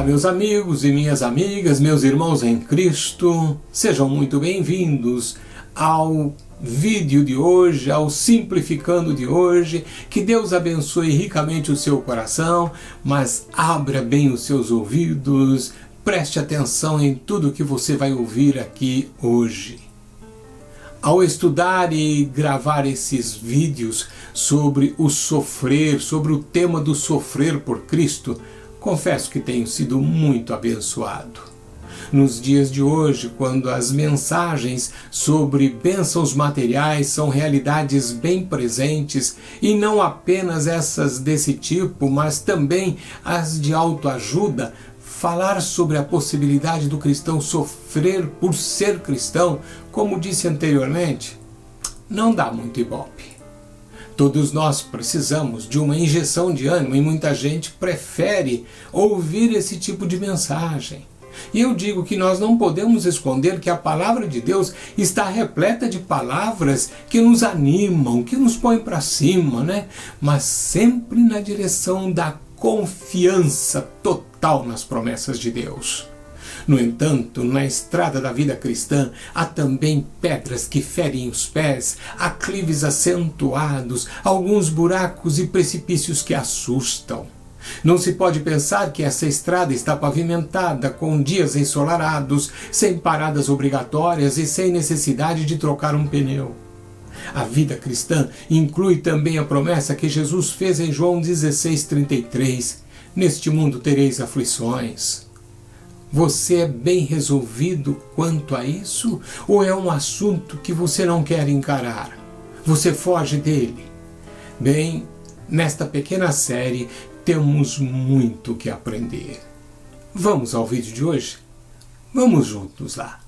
meus amigos e minhas amigas, meus irmãos em Cristo, sejam muito bem-vindos ao vídeo de hoje, ao Simplificando de hoje. Que Deus abençoe ricamente o seu coração, mas abra bem os seus ouvidos, preste atenção em tudo que você vai ouvir aqui hoje. Ao estudar e gravar esses vídeos sobre o sofrer, sobre o tema do sofrer por Cristo, confesso que tenho sido muito abençoado. Nos dias de hoje, quando as mensagens sobre bênçãos materiais são realidades bem presentes, e não apenas essas desse tipo, mas também as de autoajuda, falar sobre a possibilidade do cristão sofrer por ser cristão, como disse anteriormente, não dá muito ibope. Todos nós precisamos de uma injeção de ânimo e muita gente prefere ouvir esse tipo de mensagem. E eu digo que nós não podemos esconder que a palavra de Deus está repleta de palavras que nos animam, que nos põem para cima, né? Mas sempre na direção da confiança total nas promessas de Deus. No entanto, na estrada da vida cristã, há também pedras que ferem os pés, aclives acentuados, alguns buracos e precipícios que assustam. Não se pode pensar que essa estrada está pavimentada com dias ensolarados, sem paradas obrigatórias e sem necessidade de trocar um pneu. A vida cristã inclui também a promessa que Jesus fez em João 16:33. Neste mundo tereis aflições. Você é bem resolvido quanto a isso? Ou é um assunto que você não quer encarar? Você foge dele? Bem, nesta pequena série temos muito que aprender. Vamos ao vídeo de hoje? Vamos juntos lá!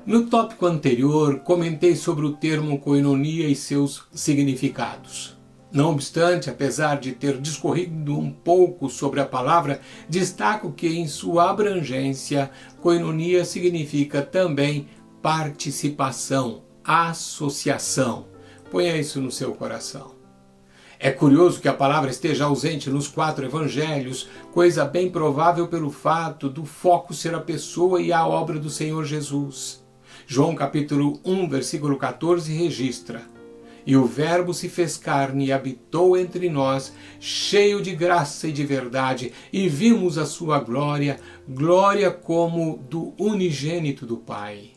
No tópico anterior, comentei sobre o termo koinonia e seus significados. Não obstante, apesar de ter discorrido um pouco sobre a palavra, destaco que em sua abrangência, koinonia significa também participação, associação. Ponha isso no seu coração. É curioso que a palavra esteja ausente nos 4 evangelhos, coisa bem provável pelo fato do foco ser a pessoa e a obra do Senhor Jesus. João capítulo 1, versículo 14 registra: E o Verbo se fez carne e habitou entre nós, cheio de graça e de verdade, e vimos a sua glória, glória como do unigênito do Pai.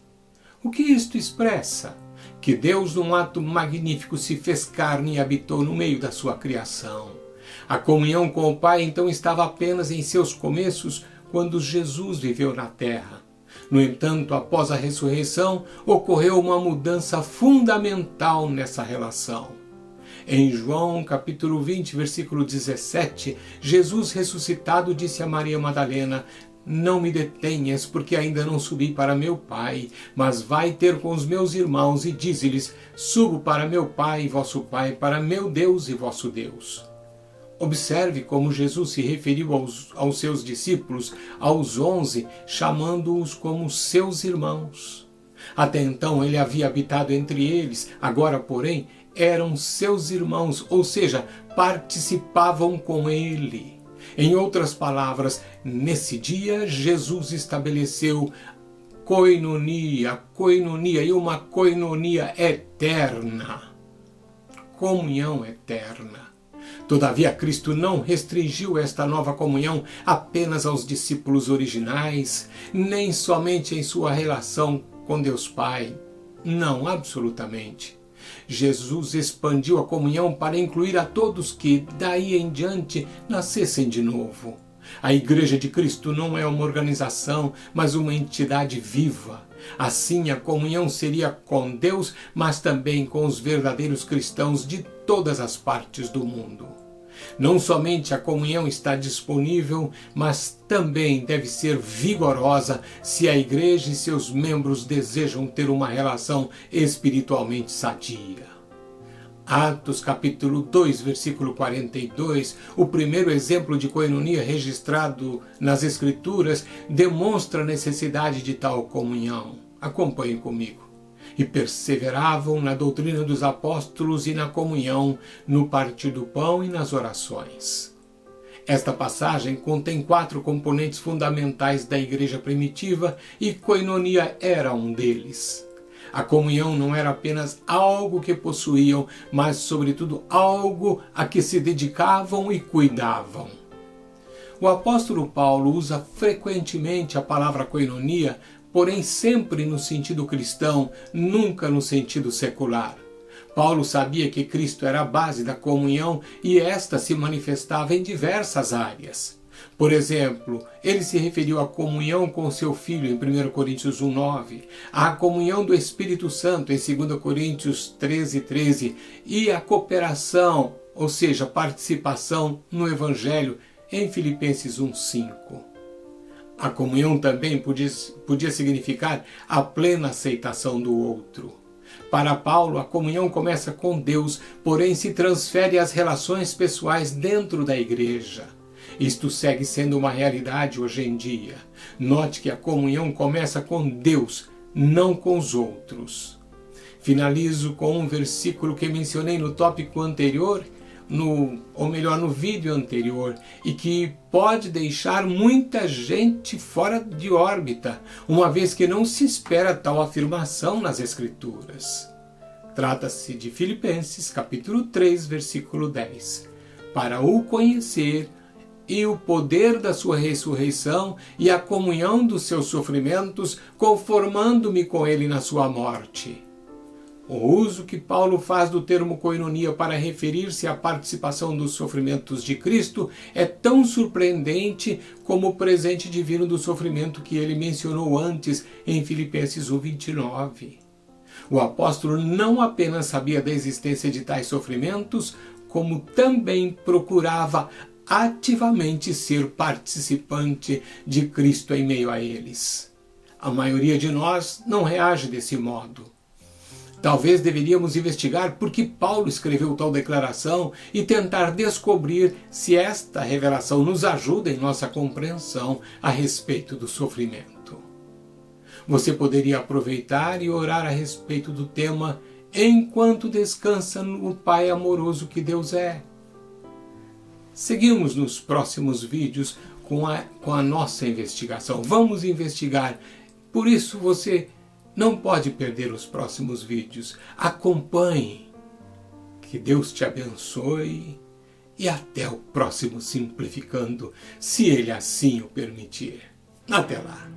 O que isto expressa? Que Deus, num ato magnífico, se fez carne e habitou no meio da sua criação. A comunhão com o Pai então estava apenas em seus começos, quando Jesus viveu na terra. No entanto, após a ressurreição, ocorreu uma mudança fundamental nessa relação. Em João capítulo 20, versículo 17, Jesus ressuscitado disse a Maria Madalena: Não me detenhas, porque ainda não subi para meu Pai, mas vai ter com os meus irmãos e dize-lhes: Subo para meu Pai e vosso Pai, para meu Deus e vosso Deus. Observe como Jesus se referiu aos seus discípulos, aos 11, chamando-os como seus irmãos. Até então ele havia habitado entre eles, agora, porém, eram seus irmãos, ou seja, participavam com ele. Em outras palavras, nesse dia, Jesus estabeleceu koinonia e uma koinonia eterna. Comunhão eterna. Todavia, Cristo não restringiu esta nova comunhão apenas aos discípulos originais, nem somente em sua relação com Deus Pai. Não, absolutamente. Jesus expandiu a comunhão para incluir a todos que, daí em diante, nascessem de novo. A Igreja de Cristo não é uma organização, mas uma entidade viva. Assim, a comunhão seria com Deus, mas também com os verdadeiros cristãos de todas as partes do mundo. Não somente a comunhão está disponível, mas também deve ser vigorosa se a Igreja e seus membros desejam ter uma relação espiritualmente sadia. Atos capítulo 2, versículo 42, o primeiro exemplo de koinonia registrado nas Escrituras, demonstra a necessidade de tal comunhão. Acompanhe comigo. e perseveravam na doutrina dos apóstolos e na comunhão, no partir do pão e nas orações. Esta passagem contém 4 componentes fundamentais da igreja primitiva e koinonia era um deles. A comunhão não era apenas algo que possuíam, mas, sobretudo, algo a que se dedicavam e cuidavam. O apóstolo Paulo usa frequentemente a palavra koinonia, porém sempre no sentido cristão, nunca no sentido secular. Paulo sabia que Cristo era a base da comunhão e esta se manifestava em diversas áreas. Por exemplo, ele se referiu à comunhão com seu Filho em 1 Coríntios 1,9, à comunhão do Espírito Santo em 2 Coríntios 13,13 e à cooperação, ou seja, participação no Evangelho em Filipenses 1,5. A comunhão também podia significar a plena aceitação do outro. Para Paulo, a comunhão começa com Deus, porém se transfere às relações pessoais dentro da igreja. Isto segue sendo uma realidade hoje em dia. Note que a comunhão começa com Deus, não com os outros. Finalizo com um versículo que mencionei no tópico anterior, no vídeo anterior, e que pode deixar muita gente fora de órbita, uma vez que não se espera tal afirmação nas Escrituras. Trata-se de Filipenses, capítulo 3, versículo 10. Para o conhecer e o poder da sua ressurreição e a comunhão dos seus sofrimentos, conformando-me com ele na sua morte. O uso que Paulo faz do termo koinonia para referir-se à participação dos sofrimentos de Cristo é tão surpreendente como o presente divino do sofrimento que ele mencionou antes em Filipenses 1:29. O apóstolo não apenas sabia da existência de tais sofrimentos, como também procurava ativamente ser participante de Cristo em meio a eles. A maioria de nós não reage desse modo. Talvez deveríamos investigar por que Paulo escreveu tal declaração e tentar descobrir se esta revelação nos ajuda em nossa compreensão a respeito do sofrimento. Você poderia aproveitar e orar a respeito do tema enquanto descansa no Pai amoroso que Deus é. Seguimos nos próximos vídeos com a nossa investigação. Vamos investigar. Por isso você não pode perder os próximos vídeos. Acompanhe. Que Deus te abençoe. E até o próximo Simplificando, se Ele assim o permitir. Até lá.